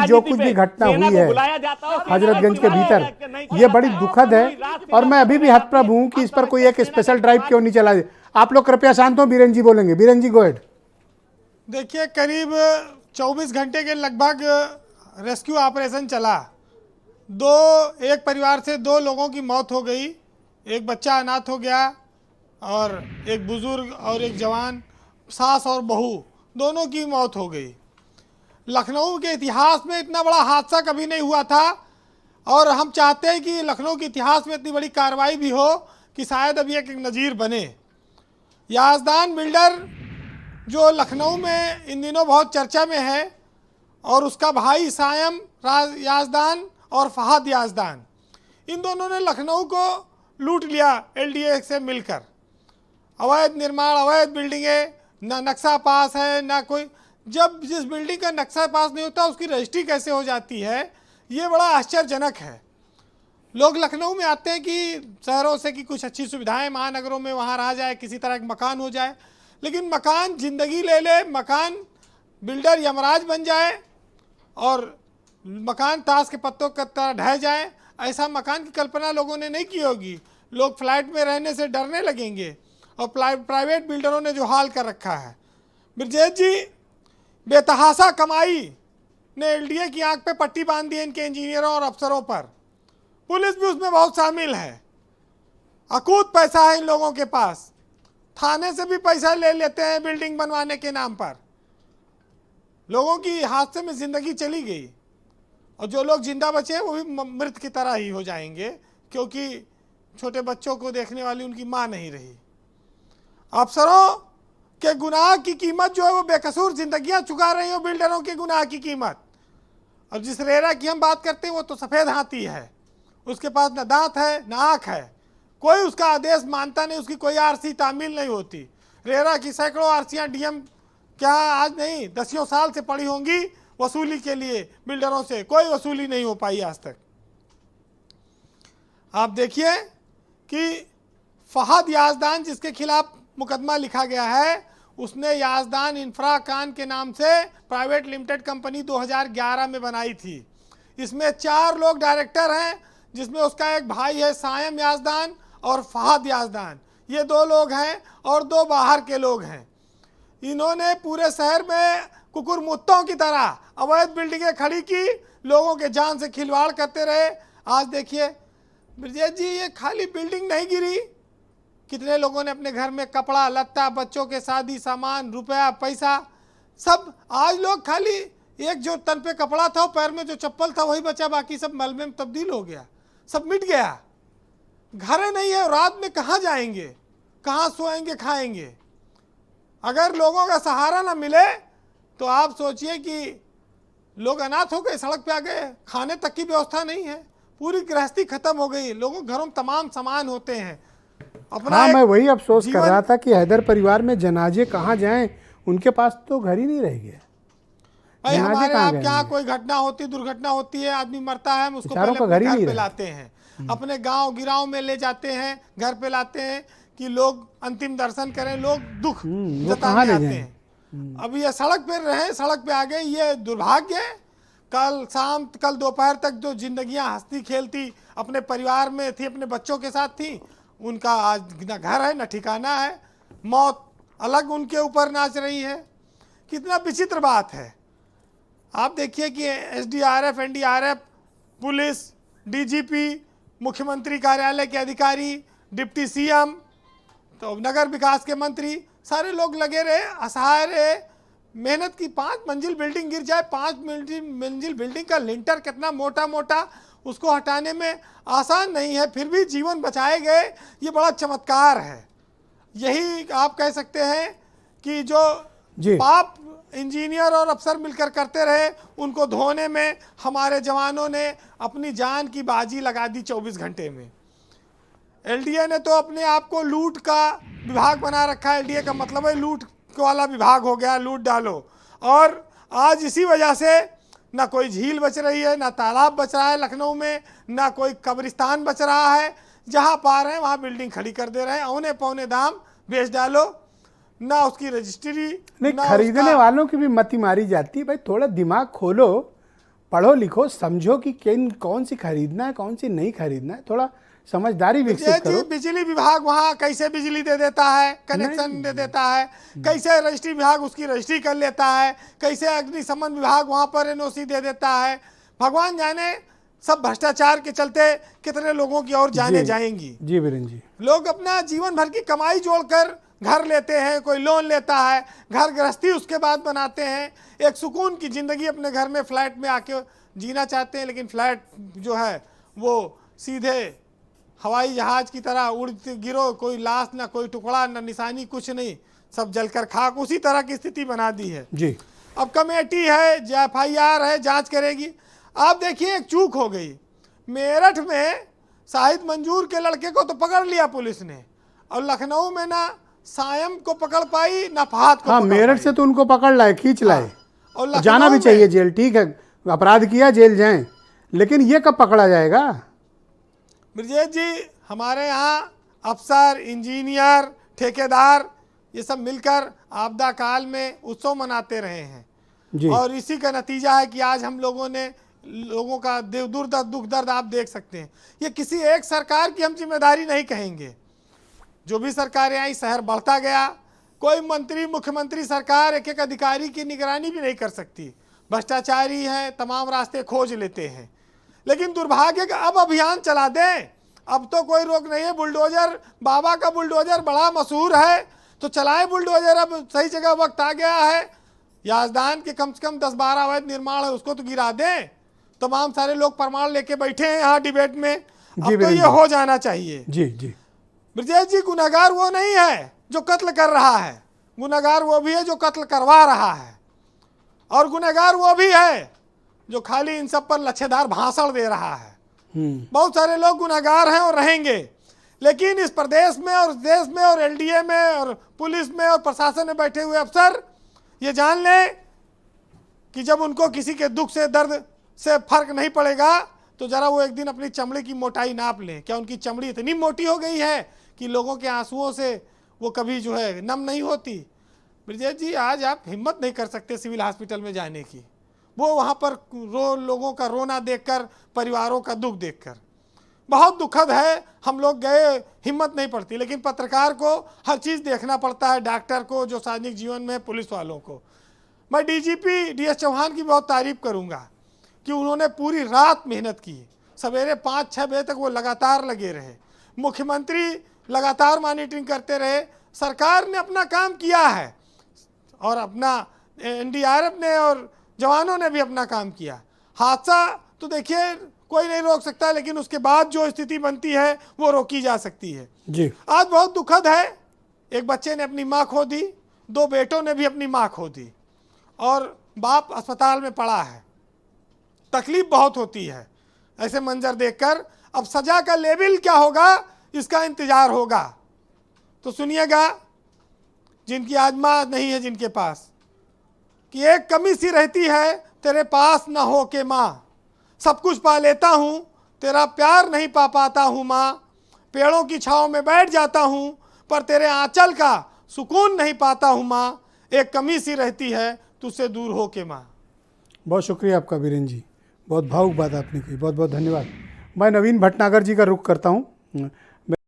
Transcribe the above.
जो कुछ भी घटना हुई है हजरतगंज के भीतर, ये बड़ी दुखद है और मैं अभी भी हतप्रभ हूं कि इस पर कोई एक स्पेशल ड्राइव क्यों नहीं चला। आप लोग कृपया शांत हो, बीरेन जी बोलेंगे। बीरेन जी गो अहेड। देखिए, करीब 24 घंटे के लगभग रेस्क्यू ऑपरेशन चला। एक परिवार से 2 लोगों की मौत हो गई, एक बच्चा अनाथ हो गया और एक बुजुर्ग और एक जवान, सास और बहू, दोनों की मौत हो गई। लखनऊ के इतिहास में इतना बड़ा हादसा कभी नहीं हुआ था और हम चाहते हैं कि लखनऊ के इतिहास में इतनी बड़ी कार्रवाई भी हो कि शायद अभी एक नज़ीर बने। याजदान बिल्डर जो लखनऊ में इन दिनों बहुत चर्चा में है, और उसका भाई सायम याजदान और फहद याजदान, इन दोनों ने लखनऊ को लूट लिया एलडीए से मिलकर। अवैध निर्माण, अवैध बिल्डिंगें, ना नक्शा पास है ना कोई। जब जिस बिल्डिंग का नक्शा पास नहीं होता उसकी रजिस्ट्री कैसे हो जाती है, ये बड़ा आश्चर्यजनक है। लोग लखनऊ में आते हैं कि शहरों से कि कुछ अच्छी सुविधाएं महानगरों में वहाँ रहा जाए, किसी तरह का मकान हो जाए, लेकिन मकान ज़िंदगी ले ले, मकान बिल्डर यमराज बन जाए और मकान ताश के पत्तों की तरह ढह जाए, ऐसा मकान की कल्पना लोगों ने नहीं की होगी। लोग फ्लैट में रहने से डरने लगेंगे और प्राइवेट बिल्डरों ने जो हाल कर रखा है। ब्रजेश जी, बेतहासा कमाई ने एलडीए की आंख पे पट्टी बांध दी इनके इंजीनियरों और अफसरों पर। पुलिस भी उसमें बहुत शामिल है। अकूत पैसा है इन लोगों के पास, थाने से भी पैसा ले लेते हैं बिल्डिंग बनवाने के नाम पर। लोगों की हादसे में जिंदगी चली गई और जो लोग जिंदा बचे वो भी मृत की तरह ही हो जाएंगे, क्योंकि छोटे बच्चों को देखने वाली उनकी माँ नहीं रही। अफसरों के गुनाह की कीमत जो है वो बेकसूर जिंदगियां चुका रही हो, बिल्डरों के गुनाह की कीमत। और जिस रेरा की हम बात करते हैं वो तो सफ़ेद हाथी है, उसके पास न दांत है न आँख है, कोई उसका आदेश मानता नहीं, उसकी कोई आरसी तामील नहीं होती। रेरा की सैकड़ों आरसियाँ डीएम क्या आज नहीं 10 साल से पड़ी होंगी वसूली के लिए, बिल्डरों से कोई वसूली नहीं हो पाई आज तक। आप देखिए कि फहद याजदान जिसके खिलाफ मुकदमा लिखा गया है, उसने याजदान इंफ्रा कान के नाम से प्राइवेट लिमिटेड कंपनी 2011 में बनाई थी। इसमें 4 लोग डायरेक्टर हैं, जिसमें उसका एक भाई है सायम याजदान और फहद याजदान, ये 2 लोग हैं और 2 बाहर के लोग हैं। इन्होंने पूरे शहर में कुकुर मुत्तों की तरह अवैध बिल्डिंगें खड़ी की, लोगों के जान से खिलवाड़ करते रहे। आज देखिए ब्रजेश जी, ये खाली बिल्डिंग नहीं गिरी, कितने लोगों ने अपने घर में कपड़ा लत्ता, बच्चों के शादी सामान, रुपया पैसा सब, आज लोग खाली एक जो तन पे कपड़ा था, पैर में जो चप्पल था वही बचा, बाकी सब मलबे में तब्दील हो गया, सब मिट गया। घरें नहीं है, रात में कहाँ जाएंगे, कहाँ सोएंगे, खाएंगे। अगर लोगों का सहारा ना मिले तो आप सोचिए कि लोग अनाथ हो गए, सड़क पे आ गए, खाने तक की व्यवस्था नहीं है, पूरी गृहस्थी खत्म हो गई। लोगों के घरों में तमाम सामान होते हैं अपना। हाँ, मैं वही अफसोस कर रहा था कि हैदर परिवार में जनाजे कहाँ जाएं, उनके पास तो घर ही नहीं रह गया। भाई हमारे आपके यहाँ कोई घटना होती, दुर्घटना होती है, आदमी मरता है, हम उसको पहले घर पे लाते हैं, अपने गांव गिराव में ले जाते हैं, घर पे लाते हैं कि लोग अंतिम दर्शन करें, लोग दुख जताने आते हैं। अब ये सड़क पे रहे, सड़क पे आ गए, ये दुर्भाग्य है। कल दोपहर तक जो जिंदगियां हंसती खेलती अपने परिवार में थी, अपने बच्चों के साथ थी, उनका आज न घर है न ठिकाना है, मौत अलग उनके ऊपर नाच रही है। कितना विचित्र बात है। आप देखिए कि एसडीआरएफ, एनडीआरएफ, पुलिस, डीजीपी, मुख्यमंत्री कार्यालय के अधिकारी, डिप्टी सीएम, तो नगर विकास के मंत्री, सारे लोग लगे रहे, असहाय रहे, मेहनत की। 5 मंजिल बिल्डिंग गिर जाए, 5 मंजिल बिल्डिंग का लिंटर कितना मोटा मोटा, उसको हटाने में आसान नहीं है, फिर भी जीवन बचाए गए, ये बड़ा चमत्कार है। यही आप कह सकते हैं कि जो पाप इंजीनियर और अफसर मिलकर करते रहे, उनको धोने में हमारे जवानों ने अपनी जान की बाजी लगा दी 24 घंटे में। एलडीए ने तो अपने आप को लूट का विभाग बना रखा है। एलडीए का मतलब है लूट वाला विभाग हो गया, लूट डालो। और आज इसी वजह से ना कोई झील बच रही है, ना तालाब बच रहा है लखनऊ में, ना कोई कब्रिस्तान बच रहा है। जहाँ पा रहे हैं वहाँ बिल्डिंग खड़ी कर दे रहे हैं, औने पौने दाम बेच डालो, ना उसकी रजिस्ट्री नहीं, खरीदने वालों की भी मति मारी जाती है। भाई थोड़ा दिमाग खोलो, पढ़ो लिखो, समझो कि कौन सी खरीदना है, कौन सी नहीं खरीदना है, थोड़ा समझदारी विकसित करो। बिजली विभाग वहाँ कैसे बिजली दे देता है, कनेक्शन दे देता है, कैसे रजिस्ट्री विभाग उसकी रजिस्ट्री कर लेता है, कैसे अग्निशमन विभाग वहाँ पर एनओसी दे देता है। भगवान जाने सब भ्रष्टाचार के चलते कितने लोगों की और जाने जाएंगी। जी वीरेंद्र जी, लोग अपना जीवन भर की कमाई जोड़कर घर लेते हैं, कोई लोन लेता है, घर गृहस्थी उसके बाद बनाते हैं, एक सुकून की ज़िंदगी अपने घर में फ्लैट में आके जीना चाहते हैं, लेकिन फ्लैट जो है वो सीधे हवाई जहाज की तरह उड़ते गिरो, कोई लाश ना कोई टुकड़ा ना निशानी, कुछ नहीं, सब जलकर खाक, उसी तरह की स्थिति बना दी है जी। अब कमेटी है, FIR है, जांच करेगी। आप देखिए एक चूक हो गई, मेरठ में शाहिद मंजूर के लड़के को तो पकड़ लिया पुलिस ने, और लखनऊ में ना सायम को पकड़ पाई ना फहाद को। हाँ, मेरठ से तो उनको पकड़ लाए, खींच लाए। और जाना भी चाहिए जेल, ठीक है, अपराध किया जेल जाएं, लेकिन ये कब पकड़ा जाएगा? ब्रजेश जी, हमारे यहाँ अफसर, इंजीनियर, ठेकेदार ये सब मिलकर आपदा काल में उत्सव मनाते रहे हैं जी। और इसी का नतीजा है कि आज हम लोगों ने लोगों का दुख दर्द आप देख सकते हैं। ये किसी एक सरकार की हम जिम्मेदारी नहीं कहेंगे, जो भी सरकारें आई शहर बढ़ता गया, कोई मंत्री मुख्यमंत्री सरकार एक एक अधिकारी की निगरानी भी नहीं कर सकती, भ्रष्टाचारी है, तमाम रास्ते खोज लेते हैं। लेकिन दुर्भाग्य का अब अभियान चला दें, अब तो कोई रोक नहीं है। बुलडोजर, बाबा का बुलडोजर बड़ा मशहूर है, तो चलाएं बुलडोजर, अब सही जगह वक्त आ गया है। याजदान के कम से कम 10-12 अवैध निर्माण है, उसको तो गिरा दें। तमाम सारे लोग प्रमाण लेके बैठे हैं यहाँ डिबेट में, अब तो ये हो जाना चाहिए। जी जी। ब्रजेश जी, गुनहगार वो नहीं है जो कत्ल कर रहा है, गुनहगार वो भी है जो कत्ल करवा रहा है, और गुनहगार वो भी है जो खाली इन सब पर लच्छेदार भाषण दे रहा है। बहुत सारे लोग गुनहगार हैं और रहेंगे, लेकिन इस प्रदेश में और देश में और LDA में और पुलिस में और प्रशासन में बैठे हुए अफसर ये जान लें कि जब उनको किसी के दुख से, दर्द से फर्क नहीं पड़ेगा, तो जरा वो एक दिन अपनी चमड़ी की मोटाई नाप लें। क्या उनकी चमड़ी इतनी मोटी हो गई है कि लोगों के आंसुओं से वो कभी जो है नम नहीं होती? ब्रजेश जी, आज आप हिम्मत नहीं कर सकते सिविल हॉस्पिटल में जाने की, वो वहाँ पर लोगों का रोना देखकर, परिवारों का दुख देखकर बहुत दुखद है। हम लोग गए, हिम्मत नहीं पड़ती, लेकिन पत्रकार को हर चीज़ देखना पड़ता है, डॉक्टर को, जो सार्वजनिक जीवन में, पुलिस वालों को। मैं DGP DS चौहान की बहुत तारीफ करूँगा कि उन्होंने पूरी रात मेहनत की, सवेरे 5-6 बजे तक वो लगातार लगे रहे, मुख्यमंत्री लगातार मॉनिटरिंग करते रहे। सरकार ने अपना काम किया है और अपना NDRF ने और जवानों ने भी अपना काम किया। हादसा तो देखिए कोई नहीं रोक सकता, लेकिन उसके बाद जो स्थिति बनती है वो रोकी जा सकती है जी। आज बहुत दुखद है, एक बच्चे ने अपनी माँ खो दी, 2 बेटों ने भी अपनी माँ खो दी, और बाप अस्पताल में पड़ा है। तकलीफ बहुत होती है ऐसे मंजर देखकर। अब सजा का लेवल क्या होगा, इसका इंतजार होगा। तो सुनिएगा, जिनकी आज माँ नहीं है जिनके पास, कि एक कमी सी रहती है तेरे पास ना हो के माँ, सब कुछ पा लेता हूँ तेरा प्यार नहीं पा पाता हूँ माँ, पेड़ों की छाँव में बैठ जाता हूँ पर तेरे आंचल का सुकून नहीं पाता हूँ माँ, एक कमी सी रहती है तुझसे दूर हो के माँ। बहुत शुक्रिया आपका वीरेंद्र जी, बहुत भावुक बात आपने कही, बहुत बहुत धन्यवाद। मैं नवीन भटनागर जी का रुख करता हूँ।